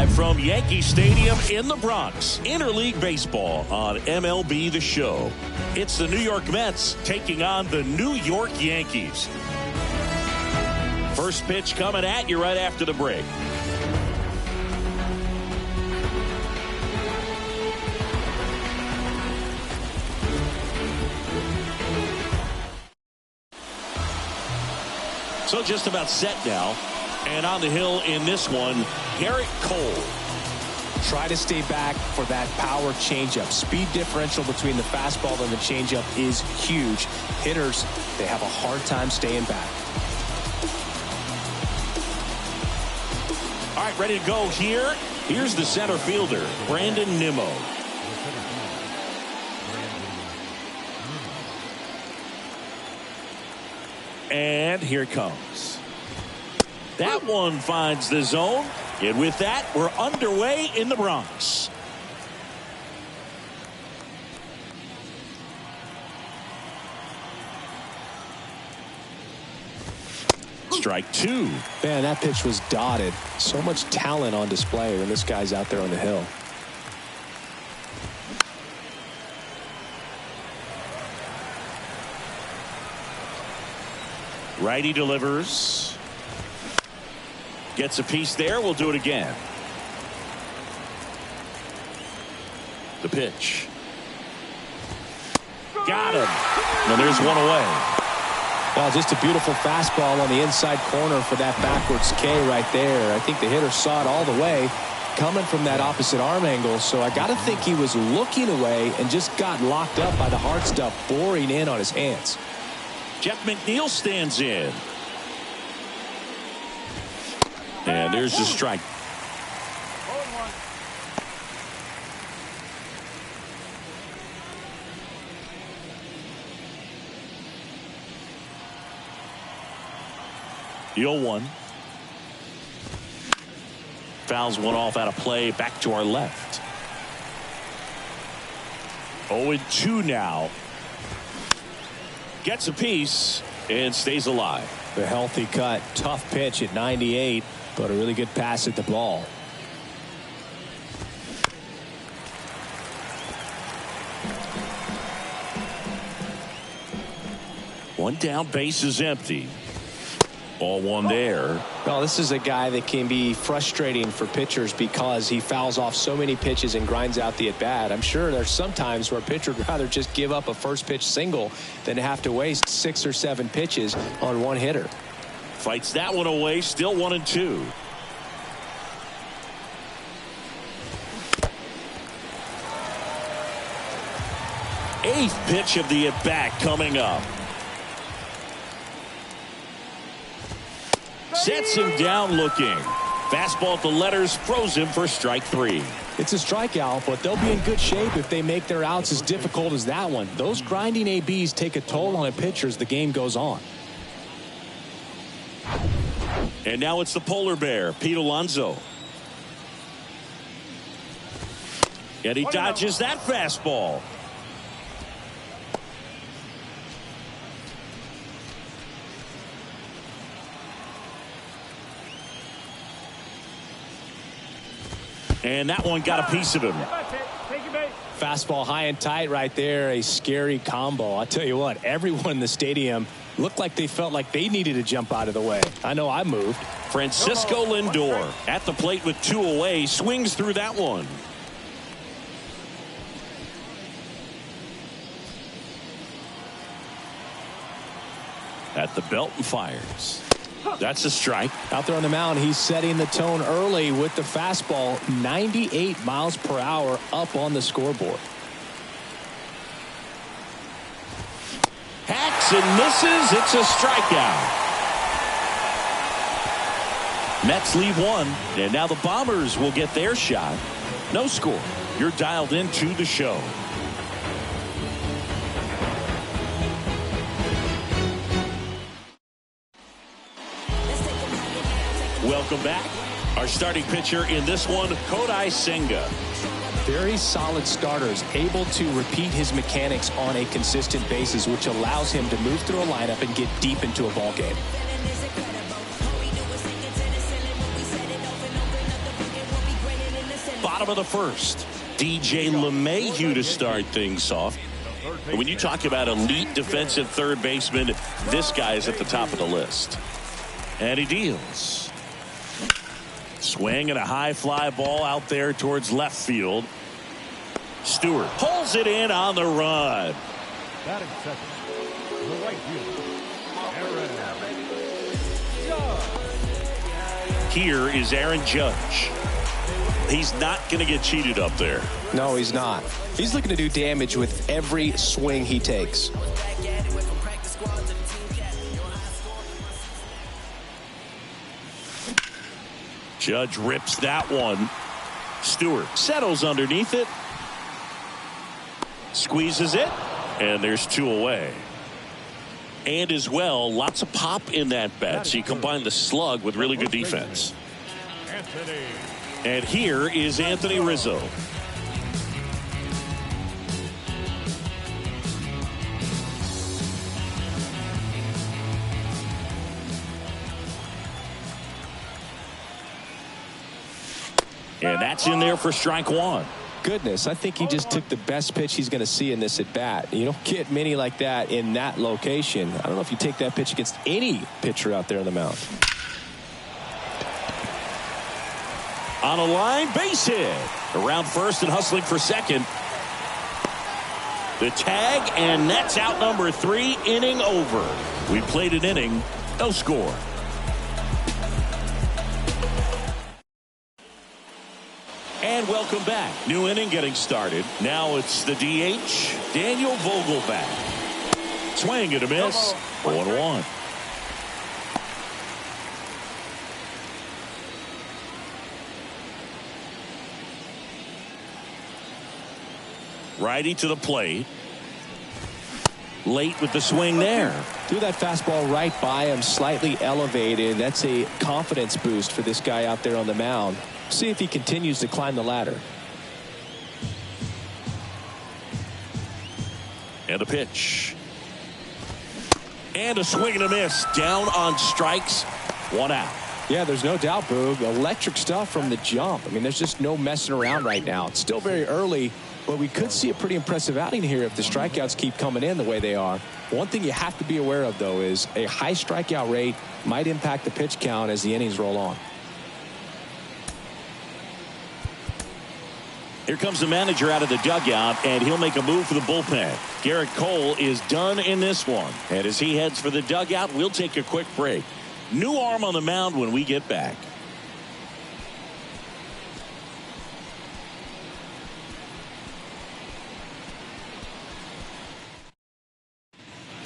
Live from Yankee Stadium in the Bronx, interleague baseball on MLB The Show. It's the New York Mets taking on the New York Yankees. First pitch coming at you right after the break. So just about set now. And on the hill in this one, Garrett Cole. Try to stay back for that power changeup. Speed differential between the fastball and the changeup is huge. Hitters, they have a hard time staying back. All right, ready to go here. Here's the center fielder, Brandon Nimmo. And here it comes. That one finds the zone. And with that, we're underway in the Bronx. Strike two. Man, that pitch was dotted. So much talent on display when this guy's out there on the hill. Righty delivers. Gets a piece there. We'll do it again. The pitch. Got him. And there's one away. Well, just a beautiful fastball on the inside corner for that backwards K right there. I think the hitter saw it all the way coming from that opposite arm angle. So I got to think he was looking away and just got locked up by the hard stuff boring in on his hands. Jeff McNeil stands in. And there's the strike. The 0-1. Fouls one off out of play. Back to our left. 0-2 now. Gets a piece and stays alive. The healthy cut. Tough pitch at 98. But a really good pass at the ball. One down, base is empty. Ball one there. Well, this is a guy that can be frustrating for pitchers because he fouls off so many pitches and grinds out the at-bat. I'm sure there's some times where a pitcher would rather just give up a first pitch single than have to waste 6 or 7 pitches on one hitter. Fights that one away. Still 1-2. Eighth pitch of the at-bat coming up. Sets him down looking. Fastball at the letters froze him for strike 3. It's a strikeout, but they'll be in good shape if they make their outs as difficult as that one. Those grinding ABs take a toll on a pitcher as the game goes on. And now it's the polar bear, Pete Alonso. And he dodges that fastball. And that one got a piece of him. Fastball high and tight right there. A scary combo. I'll tell you what, everyone in the stadium looked like they felt like they needed to jump out of the way. I know I moved. Francisco Lindor at the plate with 2 away. Swings through that one. At the belt and fires. That's a strike. Out there on the mound, he's setting the tone early with the fastball. 98 miles per hour up on the scoreboard. Hacks and misses. It's a strikeout. Mets leave 1, and now the Bombers will get their shot. No score. You're dialed into the show. Welcome back. Our starting pitcher in this one, Kodai Senga. Very solid starters, able to repeat his mechanics on a consistent basis, which allows him to move through a lineup and get deep into a ball game. Bottom of the first. DJ LeMahieu to start things off. And when you talk about elite defensive third baseman, this guy is at the top of the list. And he deals. Swing and a high fly ball out there towards left field. Stewart pulls it in on the run. Batting second, the right fielder, Here is Aaron Judge. He's not going to get cheated up there. No, he's not. He's looking to do damage with every swing he takes. Judge rips that one. Stewart settles underneath it. Squeezes it. And there's 2 away. And as well, lots of pop in that bat. So you combine the slug with really good defense. And here is Anthony Rizzo. And that's in there for strike 1. Goodness, I think he just took the best pitch he's going to see in this at bat. You don't get many like that in that location. I don't know if you take that pitch against any pitcher out there on the mound. On a line, base hit. Around first and hustling for second. The tag, and that's out number 3, inning over. We played an inning, no score. And welcome back. New inning getting started. Now it's the DH, Daniel Vogelbach. Swing and a miss. 0-1. Righty to the plate. Late with the swing there. Threw that fastball right by him, slightly elevated. That's a confidence boost for this guy out there on the mound. See if he continues to climb the ladder. And a pitch. And a swing and a miss. Down on strikes. 1 out. Yeah, there's no doubt, Boog. Electric stuff from the jump. I mean, there's just no messing around right now. It's still very early, but we could see a pretty impressive outing here if the strikeouts keep coming in the way they are. One thing you have to be aware of, though, is a high strikeout rate might impact the pitch count as the innings roll on. Here comes the manager out of the dugout, and he'll make a move for the bullpen. Garrett Cole is done in this one. And as he heads for the dugout, we'll take a quick break. New arm on the mound when we get back.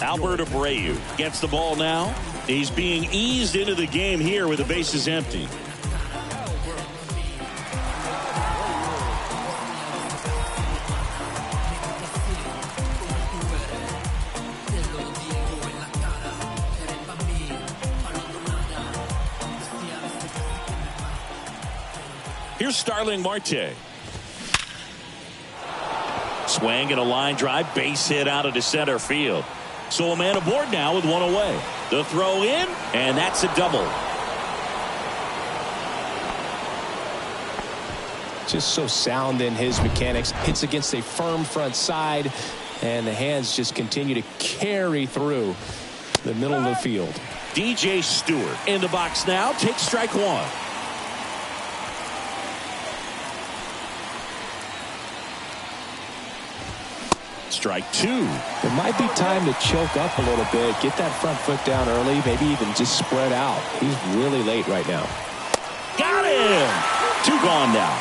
Albert Abreu gets the ball now. He's being eased into the game here with the bases empty. Here's Starling Marte. Swing and a line drive, base hit out into center field. So a man aboard now with 1 away. The throw in, and that's a double. Just so sound in his mechanics. Hits against a firm front side, and the hands just continue to carry through the middle of the field. DJ Stewart in the box now. Takes strike 1. Strike 2. It might be time to choke up a little bit, get that front foot down early, maybe even just spread out. He's really late right now. Got him! 2 gone now.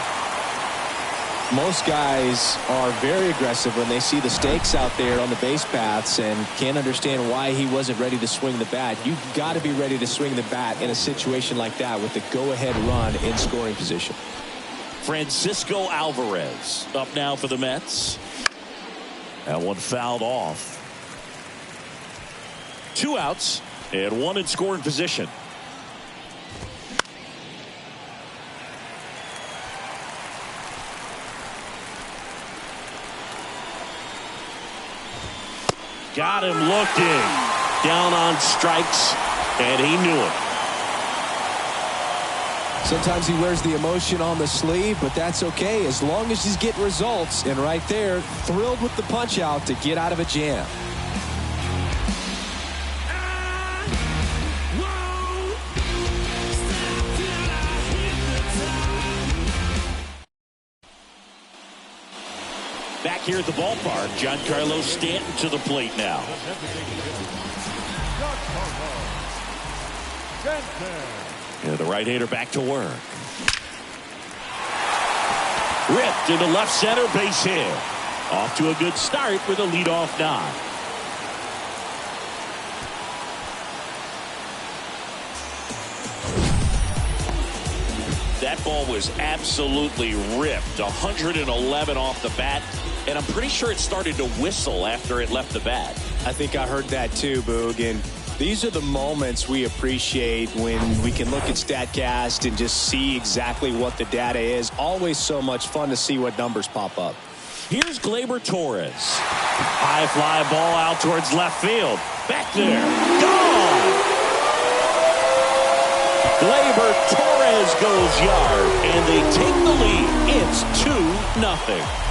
Most guys are very aggressive when they see the stakes out there on the base paths and can't understand why he wasn't ready to swing the bat. You've got to be ready to swing the bat in a situation like that with the go-ahead run in scoring position. Francisco Alvarez up now for the Mets. That one fouled off. 2 outs and 1 in scoring position. Got him looking. Down on strikes, and he knew it. Sometimes he wears the emotion on the sleeve, but that's okay as long as he's getting results. And right there, thrilled with the punch out to get out of a jam. Back here at the ballpark, Giancarlo Stanton to the plate now. Yeah, the right-hander back to work. Ripped into left center, base hit. Off to a good start with a leadoff knock. That ball was absolutely ripped. 111 off the bat, and I'm pretty sure it started to whistle after it left the bat. I think I heard that too, Boog. And these are the moments we appreciate when we can look at StatCast and just see exactly what the data is. Always so much fun to see what numbers pop up. Here's Gleyber Torres. High fly ball out towards left field. Back there. Gone! Gleyber Torres goes yard, and they take the lead. It's 2-0.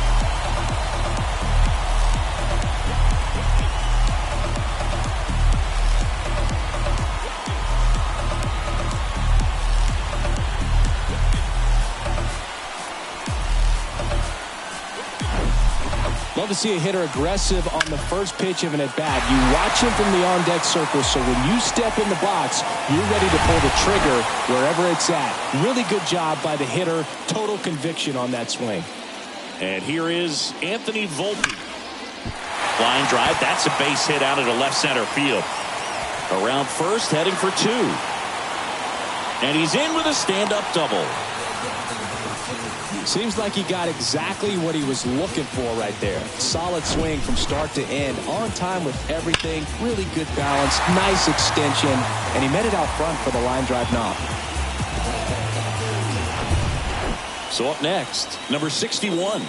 Love to see a hitter aggressive on the first pitch of an at-bat. You watch him from the on-deck circle, so when you step in the box, you're ready to pull the trigger wherever it's at. Really good job by the hitter. Total conviction on that swing. And here is Anthony Volpe. Line drive. That's a base hit out into left center field. Around first, heading for two. And he's in with a stand-up double. Seems like he got exactly what he was looking for right there. Solid swing from start to end. On time with everything. Really good balance. Nice extension. And he met it out front for the line drive knock. So up next, number 61.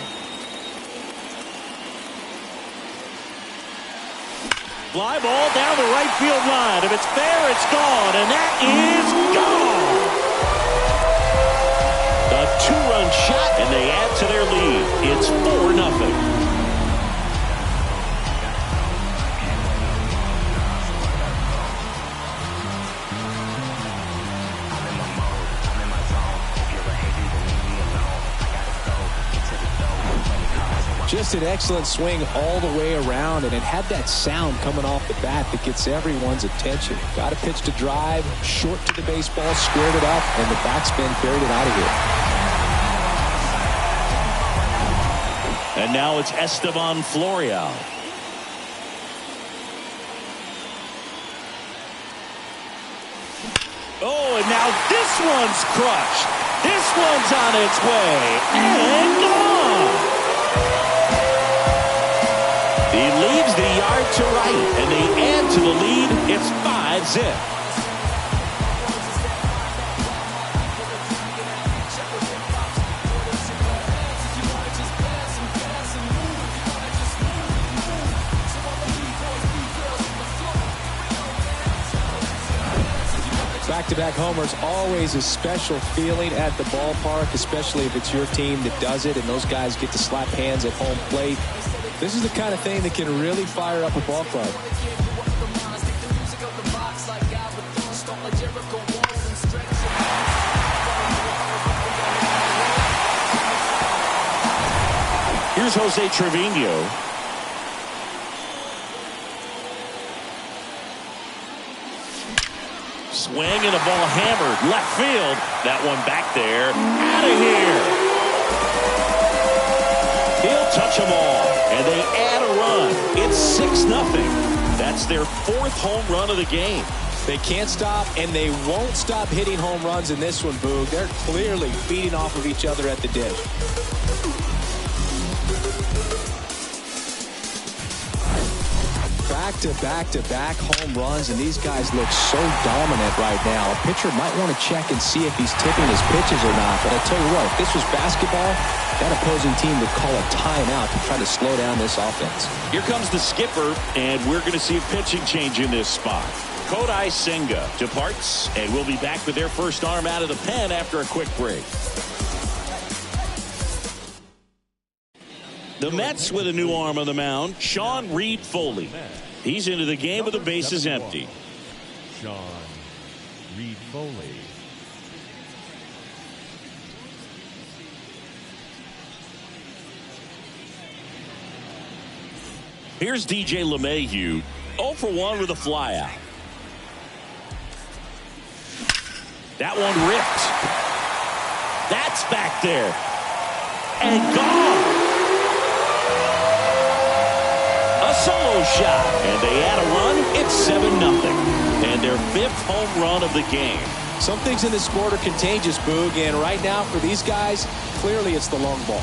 Fly ball down the right field line. If it's fair, it's gone. And that is gone. A two-run shot, and they add to their lead. It's 4-0. Just an excellent swing all the way around, and it had that sound coming off the bat that gets everyone's attention. Got a pitch to drive, short to the baseball, squared it up, and the backspin carried it out of here. And now it's Esteban Florial. Oh, and now this one's crushed. This one's on its way. And gone. He leaves the yard to right, and they add to the lead. It's 5-0. Back-to-back homers, always a special feeling at the ballpark, especially if it's your team that does it and those guys get to slap hands at home plate. This is the kind of thing that can really fire up a ball club. Here's Jose Trevino. Swing and a ball hammered left field. That one back there. Out of here. He'll touch them all, and they add a run. It's 6-0. That's their 4th home run of the game. They can't stop, and they won't stop hitting home runs in this one, Boog. They're clearly feeding off of each other at the dish. back-to-back-to-back home runs, and these guys look so dominant right now. A pitcher might want to check and see if he's tipping his pitches or not. But I tell you what, if this was basketball, that opposing team would call a timeout to try to slow down this offense. Here comes the skipper, and we're going to see a pitching change in this spot. Kodai Senga departs, and we'll be back with their first arm out of the pen after a quick break. The Mets with a new arm on the mound, Sean Reed-Foley. He's into the game with the bases empty. Sean Reed-Foley. Here's DJ LeMahieu, 0 for 1 with a flyout. That one ripped. That's back there. And gone. A solo shot. And they add a run. It's 7-0. And their 5th home run of the game. Some things in this sport are contagious, Boog. And right now for these guys, clearly it's the long ball.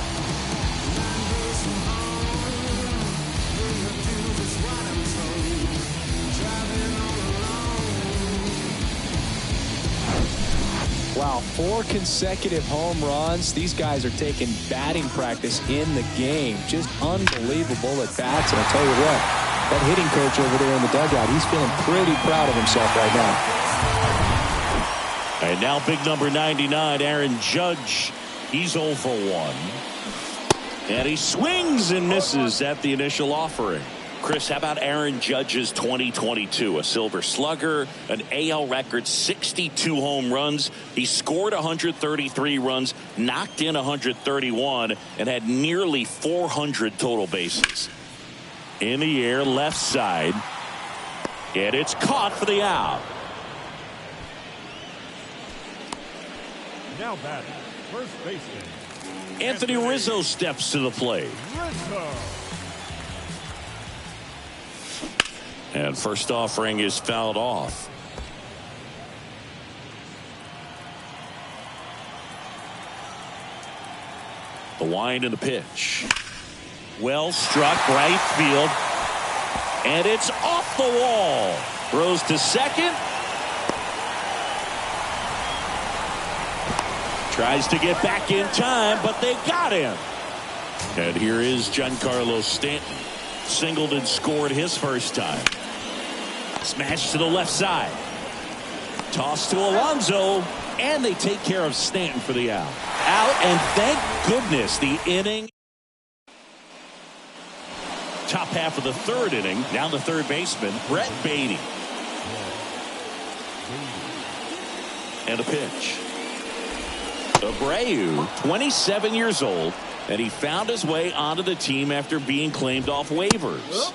Wow, 4 consecutive home runs. These guys are taking batting practice in the game. Just unbelievable at bats. And I'll tell you what, that hitting coach over there in the dugout, he's feeling pretty proud of himself right now. And now big number 99, Aaron Judge. He's 0 for 1. And he swings and misses at the initial offering. Chris, how about Aaron Judge's 2022? A Silver Slugger, an AL record 62 home runs. He scored 133 runs, knocked in 131, and had nearly 400 total bases. In the air, left side. And it's caught for the out. Now batting, first baseman Anthony Rizzo steps to the plate. Rizzo. And first offering is fouled off. The wind and the pitch. Well struck, right field. And it's off the wall. Throws to second. Tries to get back in time, but they got him. And here is Giancarlo Stanton. Singled and scored his first time. Smash to the left side. Toss to Alonso. And they take care of Stanton for the out. And thank goodness the inning. Top half of the 3rd inning. Now the 3rd baseman, Brett Beatty. And a pitch. Abreu, 27 years old. And he found his way onto the team after being claimed off waivers.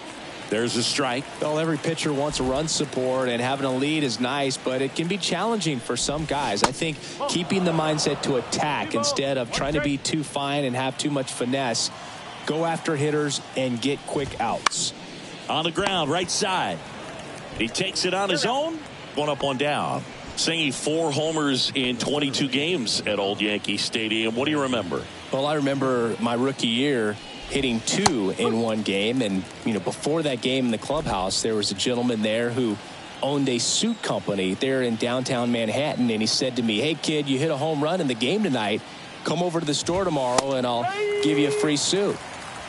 There's a strike. Well, every pitcher wants a run support, and having a lead is nice, but it can be challenging for some guys. I think keeping the mindset to attack instead of trying to be too fine and have too much finesse, go after hitters and get quick outs. On the ground, right side. He takes it on his own. 1 up, 1 down. Singing 4 homers in 22 games at Old Yankee Stadium. What do you remember? Well, I remember my rookie year hitting 2 in 1 game. And, before that game in the clubhouse, there was a gentleman there who owned a suit company there in downtown Manhattan. And he said to me, "Hey, kid, you hit a home run in the game tonight. Come over to the store tomorrow and I'll give you a free suit."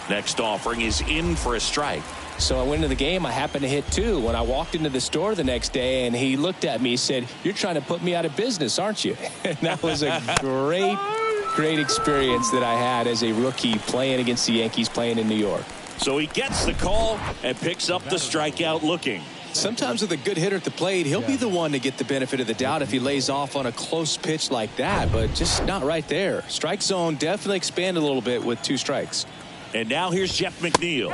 Next offering is in for a strike. So I went into the game. I happened to hit 2. When I walked into the store the next day, and he looked at me, he said, "You're trying to put me out of business, aren't you?" And that was a great experience that I had as a rookie playing against the Yankees, playing in New York. So he gets the call and picks up the strikeout looking. Sometimes with a good hitter at the plate, he'll be the one to get the benefit of the doubt if he lays off on a close pitch like that, but just not right there. Strike zone definitely expanded a little bit with 2 strikes. And now here's Jeff McNeil.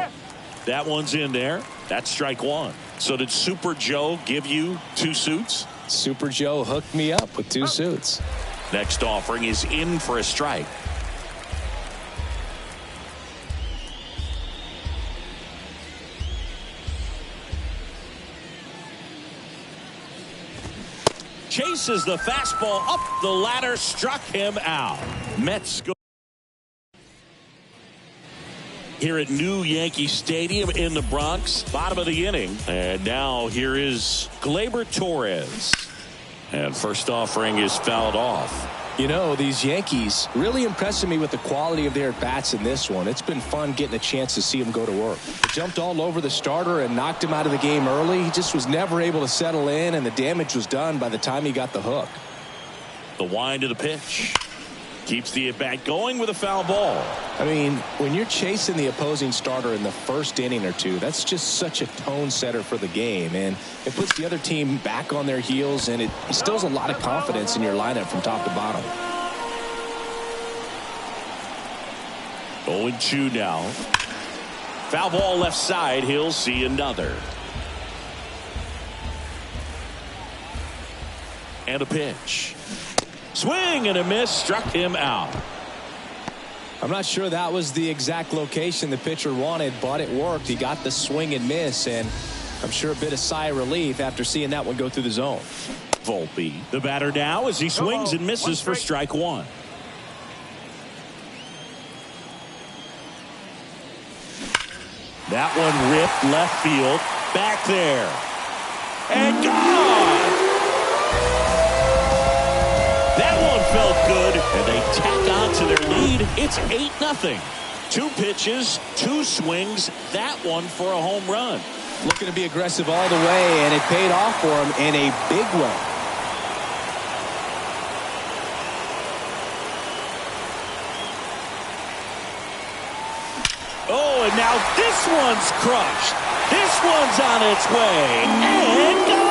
That one's in there. That's strike 1. So did Super Joe give you 2 suits? Super Joe hooked me up with 2 suits. Next offering is in for a strike. Chases the fastball up the ladder, struck him out. Mets go. here at New Yankee Stadium in the Bronx. Bottom of the inning. And now here is Gleyber Torres. And first offering is fouled off. You know, these Yankees really impressing me with the quality of their bats in this one. It's been fun getting a chance to see them go to work. They jumped all over the starter and knocked him out of the game early. He just was never able to settle in, and the damage was done by the time he got the hook. The wind of the pitch. Keeps the at-bat going with a foul ball. I mean, when you're chasing the opposing starter in the first inning or two, that's just such a tone setter for the game. And it puts the other team back on their heels, and it instills a lot of confidence in your lineup from top to bottom. 0-2 now. Foul ball left side. He'll see another. And a pitch. Swing and a miss, struck him out. I'm not sure that was the exact location the pitcher wanted, but it worked. He got the swing and miss, and I'm sure a bit of sigh of relief after seeing that one go through the zone. Volpe, the batter now as he swings and misses for strike one. That one ripped left field, back there, and gone. That one felt good, and they tack on to their lead. It's 8-0. 2 pitches, 2 swings, that one for a home run. Looking to be aggressive all the way, and it paid off for him in a big way. Oh, and now this one's crushed. This one's on its way, and gone.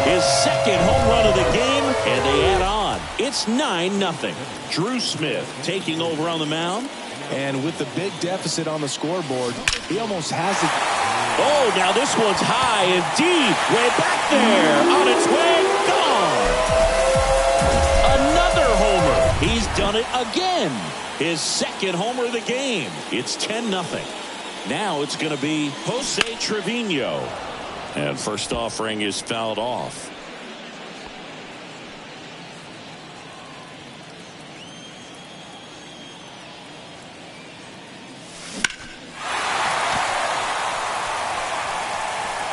His second home run of the game, and they add on. It's 9-0. Drew Smith taking over on the mound. And with the big deficit on the scoreboard, he almost has it. Oh, now this one's high and deep. Way back there. On its way. Gone. Another homer. He's done it again. His second homer of the game. It's 10-0. Now it's going to be Jose Trevino. And first offering is fouled off.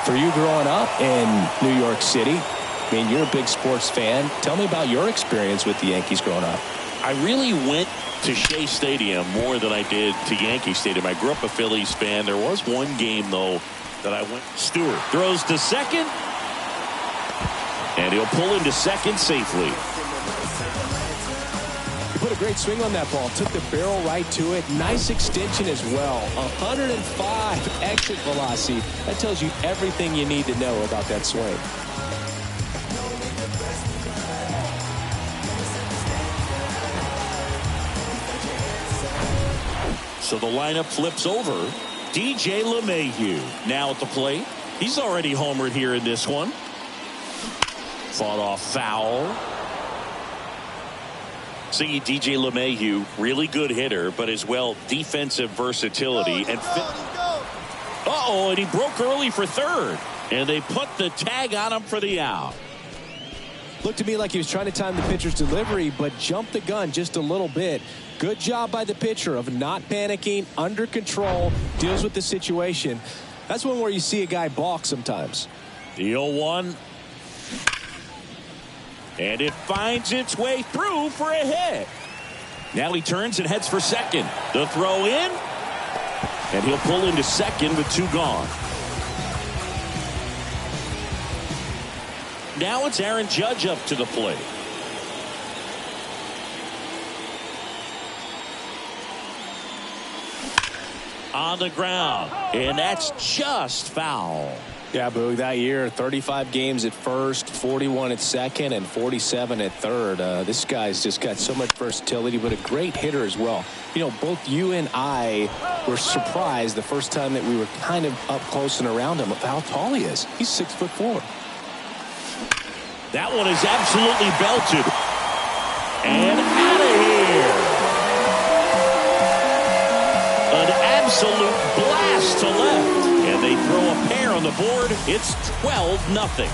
For you growing up in New York City, I mean, you're a big sports fan. Tell me about your experience with the Yankees growing up. I really went to Shea Stadium more than I did to Yankee Stadium. I grew up a Phillies fan. There was one game, though, that I went. Stewart throws to second, and he'll pull into second safely. He put a great swing on that ball, took the barrel right to it. Nice extension as well. 105 exit velocity. That tells you everything you need to know about that swing. So the lineup flips over. DJ LeMahieu now at the plate. He's already homered here in this one. Fought off foul. See, DJ LeMahieu, really good hitter, but as well defensive versatility. And uh-oh, and he broke early for third. And they put the tag on him for the out. Looked to me like he was trying to time the pitcher's delivery, but jumped the gun just a little bit. Good job by the pitcher of not panicking, under control, deals with the situation. That's one where you see a guy balk sometimes. The 0-1. And it finds its way through for a hit. Now he turns and heads for second. The throw in. And he'll pull into second with 2 gone. Now it's Aaron Judge up to the plate. On the ground, and that's just foul. Yeah, Boog, that year, 35 games at first, 41 at second, and 47 at third. This guy's just got so much versatility, but a great hitter as well. You know, both you and I were surprised the first time that we were kind of up close and around him of how tall he is. He's 6'4". That one is absolutely belted. And out of here. An absolute blast to left. And they throw a pair on the board. It's 12-0.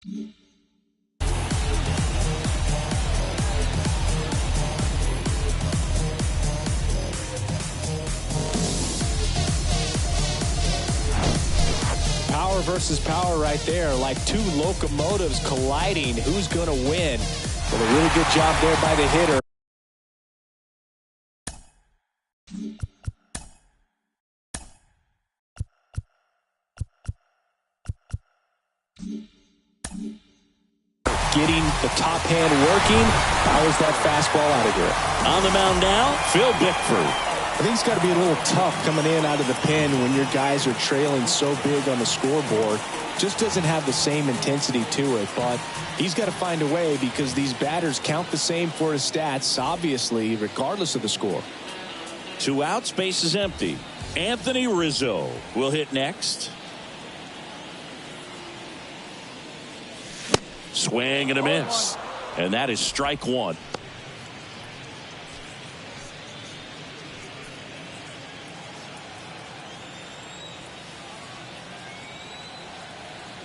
Power versus power right there, like two locomotives colliding. Who's going to win? Well, a really good job there by the hitter. Getting the top hand working, powers that fastball out of here. On the mound now, Phil Bickford. I think it's got to be a little tough coming in out of the pen when your guys are trailing so big on the scoreboard. Just doesn't have the same intensity to it, but he's got to find a way because these batters count the same for his stats, obviously, regardless of the score. 2 outs, base is empty. Anthony Rizzo will hit next. Swing and a miss. And that is strike one.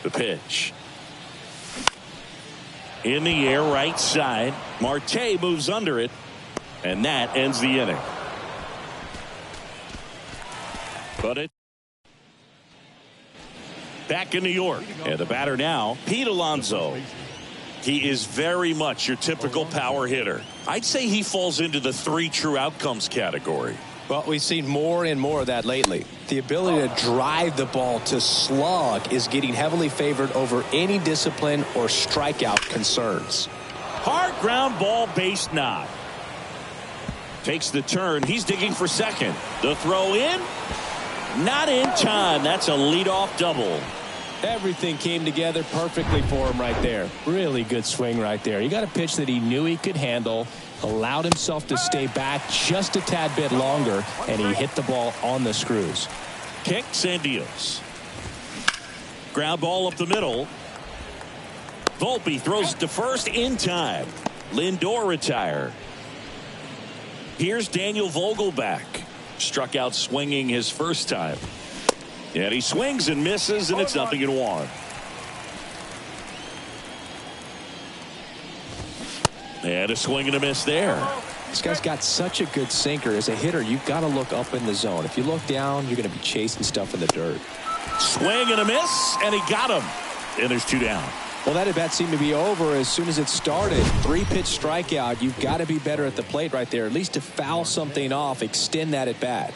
The pitch. In the air, right side. Marte moves under it. And that ends the inning. But it. Back in New York. And the batter now, Pete Alonso. He is very much your typical power hitter. I'd say he falls into the 3 true outcomes category. Well, we've seen more and more of that lately. The ability to drive the ball to slug is getting heavily favored over any discipline or strikeout concerns. Hard ground ball, base knock. Takes the turn. He's digging for second. The throw in. Not in time. That's a leadoff double. Everything came together perfectly for him right there. Really good swing right there. He got a pitch that he knew he could handle, allowed himself to stay back just a tad bit longer, and he hit the ball on the screws. Kicks and deals. Ground ball up the middle. Volpe throws it to first in time. Lindor retired. Here's Daniel Vogelback. Struck out swinging his first time. And he swings and misses, and it's 0-1. And a swing and a miss there. This guy's got such a good sinker. As a hitter, you've got to look up in the zone. If you look down, you're going to be chasing stuff in the dirt. Swing and a miss, and he got him. And there's 2 down. Well, that at bat seemed to be over as soon as it started. 3-pitch strikeout. You've got to be better at the plate right there, at least to foul something off, extend that at bat.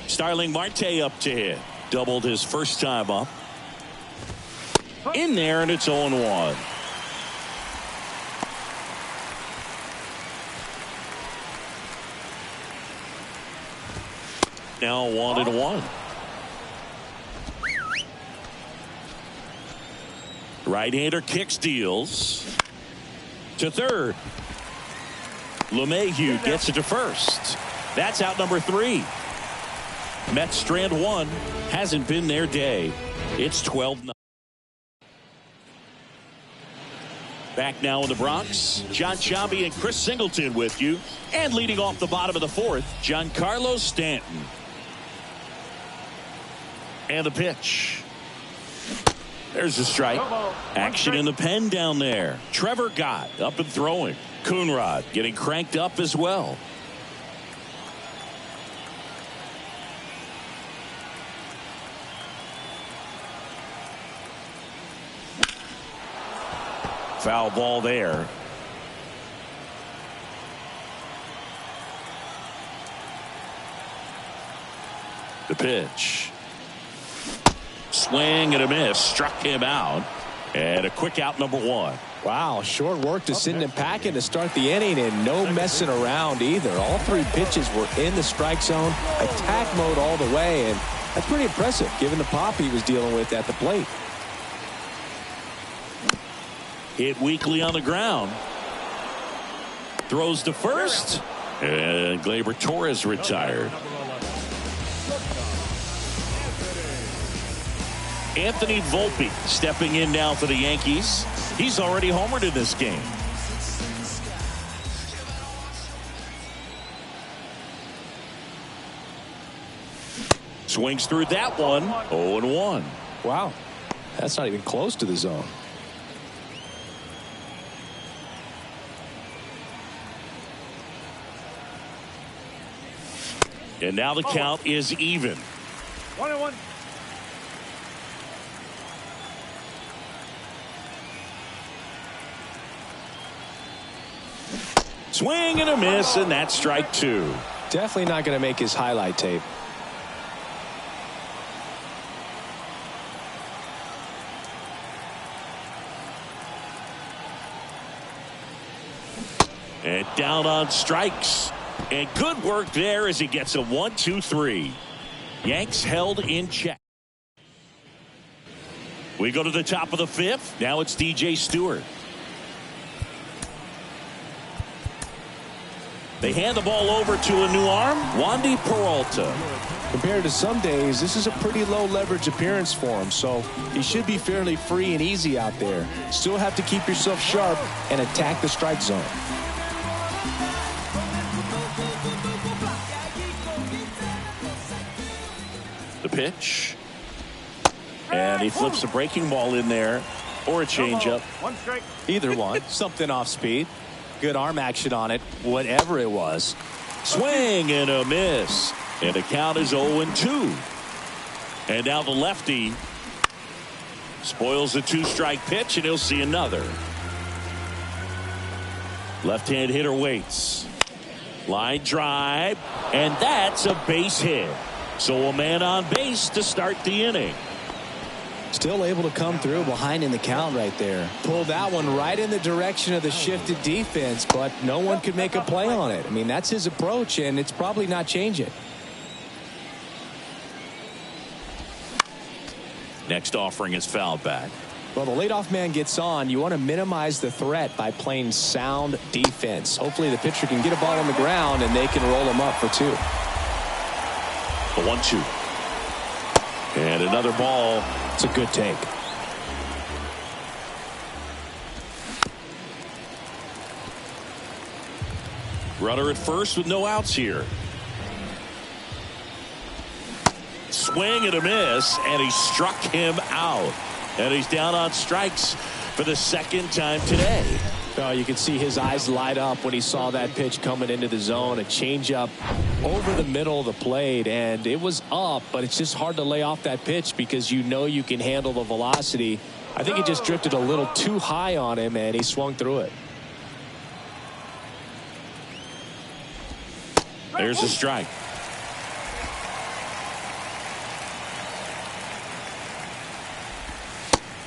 Starling Marte up to hit. Doubled his first time up. In there, and it's 0-1. Now 1-1. Right-hander kicks, deals to third. LeMahieu gets it to first. That's out number 3. Mets strand 1. Hasn't been their day. It's 12-9. Back now in the Bronx, John Sciambi and Chris Singleton with you. And leading off the bottom of the 4th, Giancarlo Stanton. And the pitch. There's a strike. Action in the pen down there. Trevor Gott up and throwing. Coonrod getting cranked up as well. Foul ball there. The pitch. Swing and a miss. Struck him out. And a quick out, number 1. Wow, short work to send him packing to start the inning, and no messing around either. All 3 pitches were in the strike zone, attack mode all the way, and that's pretty impressive given the pop he was dealing with at the plate. Hit weakly on the ground. Throws to first. And Gleyber Torres retired. Anthony Volpe stepping in now for the Yankees. He's already homered in this game. Swings through that one. 0-1. Wow. That's not even close to the zone. And now the count is even. 1-1. Swing and a miss, and that's strike 2. Definitely not going to make his highlight tape. And down on strikes. And good work there as he gets a 1-2-3. Yanks held in check. We go to the top of the 5th. Now it's DJ Stewart. They hand the ball over to a new arm, Wandy Peralta. Compared to some days, this is a pretty low leverage appearance for him, so he should be fairly free and easy out there. Still have to keep yourself sharp and attack the strike zone. The pitch. And he flips a breaking ball in there or a changeup. One strike. Either one. Something off speed. Good arm action on it, whatever it was. Swing and a miss. And the count is 0-2. And now the lefty spoils the 2-strike pitch, and he'll see another. Left-hand hitter waits. Line drive, and that's a base hit. So a man on base to start the inning. Still able to come through behind in the count right there. Pulled that one right in the direction of the shifted defense, but no one could make a play on it. I mean, that's his approach, and it's probably not changing. Next offering is fouled back. Well, the leadoff man gets on. You want to minimize the threat by playing sound defense. Hopefully the pitcher can get a ball on the ground, and they can roll him up for 2. The 1-2. And another ball. It's a good take. Runner at first with no outs here. Swing and a miss, and he struck him out. And he's down on strikes for the second time today. Oh, you can see his eyes light up when he saw that pitch coming into the zone. A changeup over the middle of the plate, and it was up, but it's just hard to lay off that pitch because you know you can handle the velocity. I think it just drifted a little too high on him, and he swung through it. There's a strike.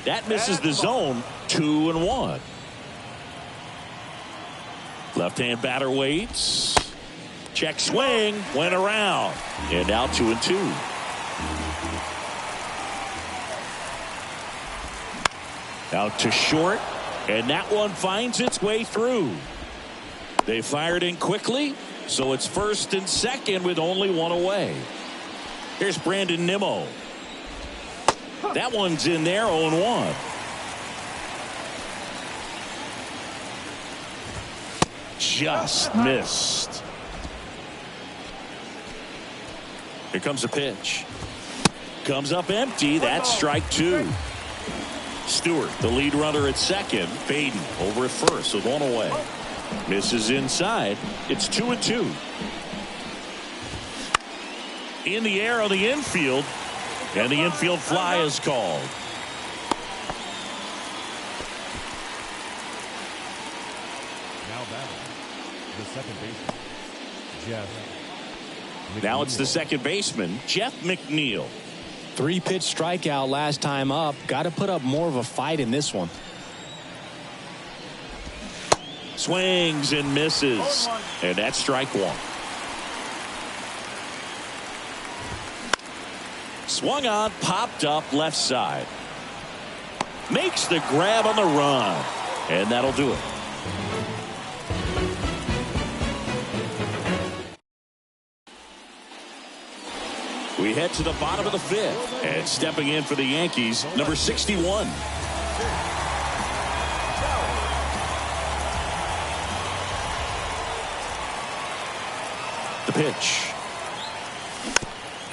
That misses the zone. 2-1. Left-hand batter waits. Check swing. Went around. And now 2-2. Out to short. And that one finds its way through. They fired in quickly. So it's first and second with only one away. Here's Brandon Nimmo. That one's in there. 0-1. Just missed. Here comes a pitch. Comes up empty. That's strike 2. Stewart, the lead runner at second. Baden over at first with one away. Misses inside. It's 2-2. In the air on the infield. And the infield fly is called. Now batting the second baseman, Jeff McNeil. Now it's the second baseman, Jeff McNeil. 3-pitch strikeout last time up. Got to put up more of a fight in this one. Swings and misses. And that's strike 1. Swung on, popped up left side. Makes the grab on the run. And that'll do it. We head to the bottom of the 5th. And stepping in for the Yankees, number 61. The pitch.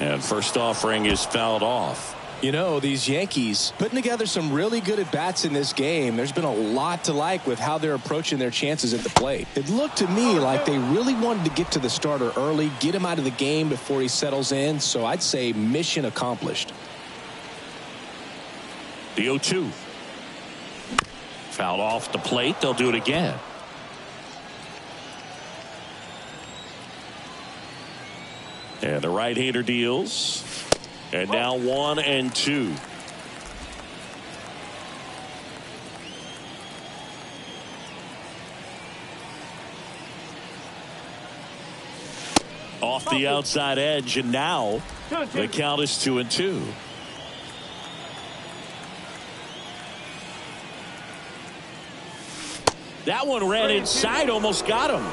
And first offering is fouled off. You know, these Yankees putting together some really good at-bats in this game. There's been a lot to like with how they're approaching their chances at the plate. It looked to me like they really wanted to get to the starter early, get him out of the game before he settles in. So I'd say mission accomplished. The 0-2. Fouled off the plate. They'll do it again. And the right-hander deals. And now 1-2. Off the outside edge, and now the count is 2-2. That one ran inside, almost got him.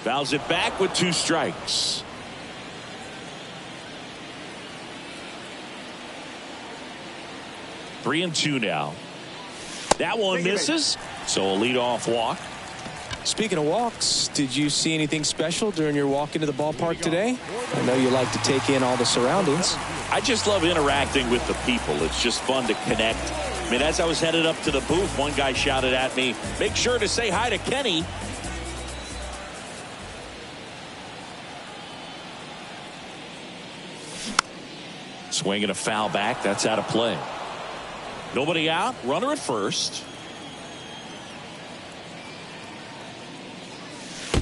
Fouls it back with 2 strikes. Three and 2 now. That one misses, so a leadoff walk. Speaking of walks, did you see anything special during your walk into the ballpark today? I know you like to take in all the surroundings. I just love interacting with the people. It's just fun to connect. I mean, as I was headed up to the booth, one guy shouted at me, "Make sure to say hi to Kenny." Swinging a foul back. That's out of play. Nobody out. Runner at first.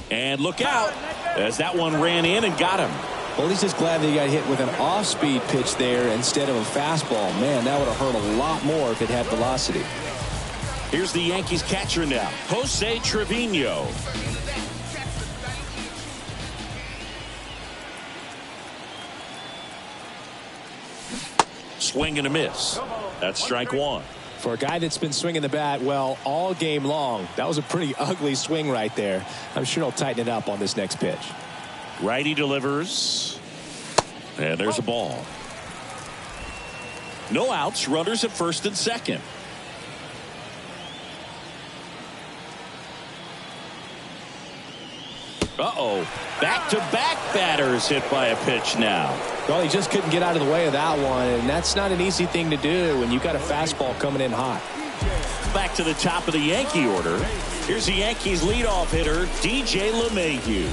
And look out as that one ran in and got him. Well, he's just glad that he got hit with an off-speed pitch there instead of a fastball. Man, that would have hurt a lot more if it had velocity. Here's the Yankees catcher now, Jose Trevino. Swing and a miss. That's strike 1. For a guy that's been swinging the bat, well, all game long, that was a pretty ugly swing right there. I'm sure he'll tighten it up on this next pitch. Righty delivers. And there's a ball. No outs. Runners at first and second. Uh-oh. Back-to-back batters hit by a pitch now. Well, he just couldn't get out of the way of that one, and that's not an easy thing to do when you've got a fastball coming in hot. Back to the top of the Yankee order. Here's the Yankees leadoff hitter, DJ LeMahieu.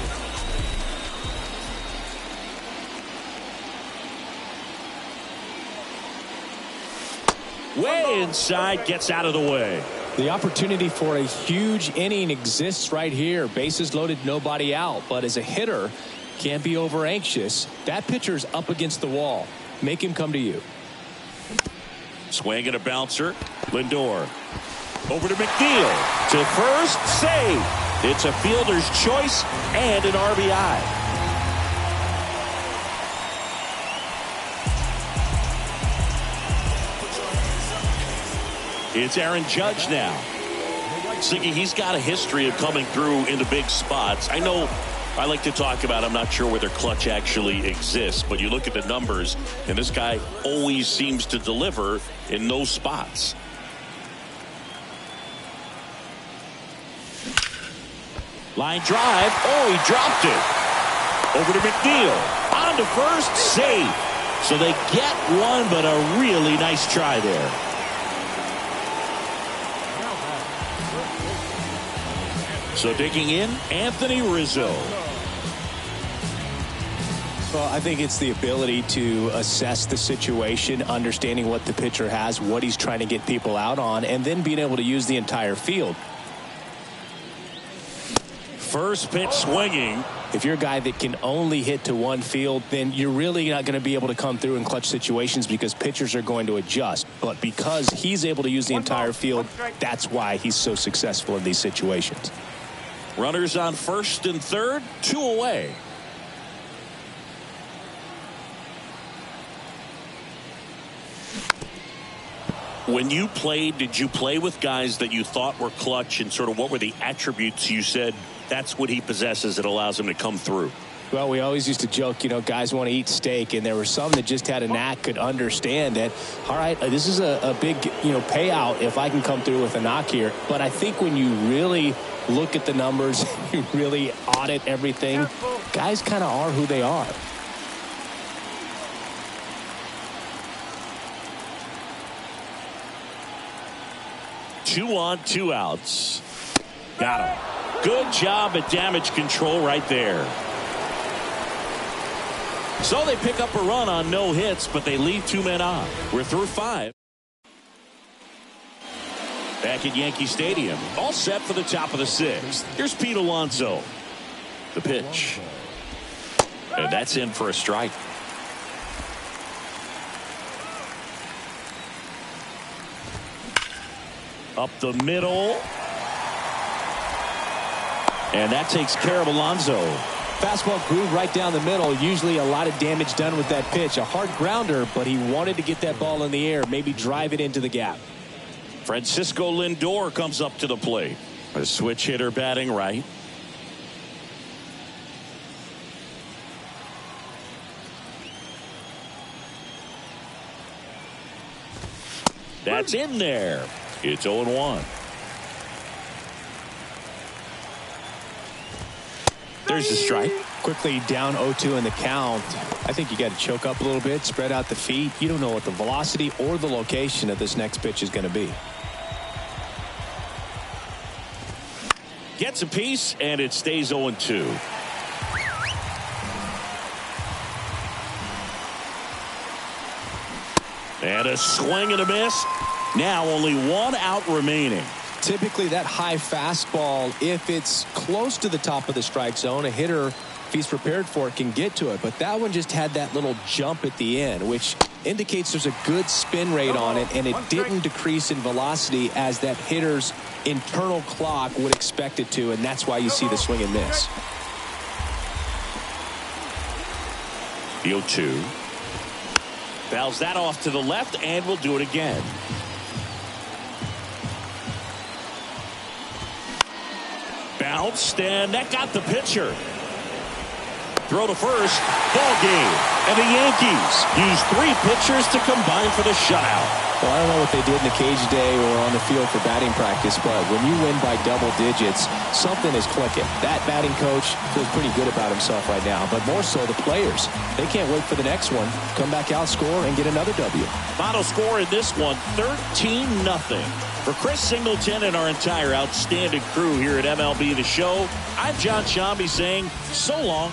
Way inside, gets out of the way. The opportunity for a huge inning exists right here. Bases loaded, nobody out. But as a hitter, can't be over anxious. That pitcher's up against the wall. Make him come to you. Swing and a bouncer. Lindor. Over to McNeil. To first, save. It's a fielder's choice and an RBI. It's Aaron Judge now. Siggy, he's got a history of coming through into big spots. I know I like to talk about, I'm not sure whether clutch actually exists, but you look at the numbers, and this guy always seems to deliver in those spots. Line drive. Oh, he dropped it. Over to McNeil. On to first, save. So they get one, but a really nice try there. So digging in, Anthony Rizzo. Well, I think it's the ability to assess the situation, understanding what the pitcher has, what he's trying to get people out on, and then being able to use the entire field. First pitch swinging. If you're a guy that can only hit to one field, then you're really not going to be able to come through in clutch situations because pitchers are going to adjust. But because he's able to use the entire field, that's why he's so successful in these situations. Runners on first and third, 2 away. When you played, did you play with guys that you thought were clutch, and sort of what were the attributes you said that's what he possesses that allows him to come through? Well, we always used to joke, you know, guys want to eat steak, and there were some that just had a knack, could understand that, all right, this is a big, you know, payout if I can come through with a knock here. But I think when you really look at the numbers, you really audit everything, guys kind of are who they are. Two on, two outs. Got him. Good job at damage control right there. So they pick up a run on no hits, but they leave 2 men on. We're through 5. Back at Yankee Stadium, all set for the top of the 6th. Here's Pete Alonso. The pitch. And that's in for a strike. Up the middle. And that takes care of Alonso. Fastball groove right down the middle. Usually a lot of damage done with that pitch. A hard grounder, but he wanted to get that ball in the air, maybe drive it into the gap. Francisco Lindor comes up to the plate. A switch hitter batting right. That's in there. It's 0-1. There's the strike. Quickly down 0-2 in the count. I think you got to choke up a little bit, spread out the feet. You don't know what the velocity or the location of this next pitch is going to be. Gets a piece, and it stays 0-2. And a swing and a miss. Now only 1 out remaining. Typically that high fastball, if it's close to the top of the strike zone, a hitter, if he's prepared for it, can get to it. But that one just had that little jump at the end, which indicates there's a good spin rate on it, and it didn't decrease in velocity as that hitter's internal clock would expect it to, and that's why you see the swing and miss. The 0-2. Fouls that off to the left, and will do it again. Bounced, and that got the pitcher. Throw to first. Ball game. And the Yankees use 3 pitchers to combine for the shutout. Well, I don't know what they did in the cage today or on the field for batting practice, but when you win by double digits, something is clicking. That batting coach feels pretty good about himself right now, but more so the players. They can't wait for the next one. Come back out, score, and get another W. Final score in this one, 13-0. For Chris Singleton and our entire outstanding crew here at MLB The Show, I'm John Shambi saying so long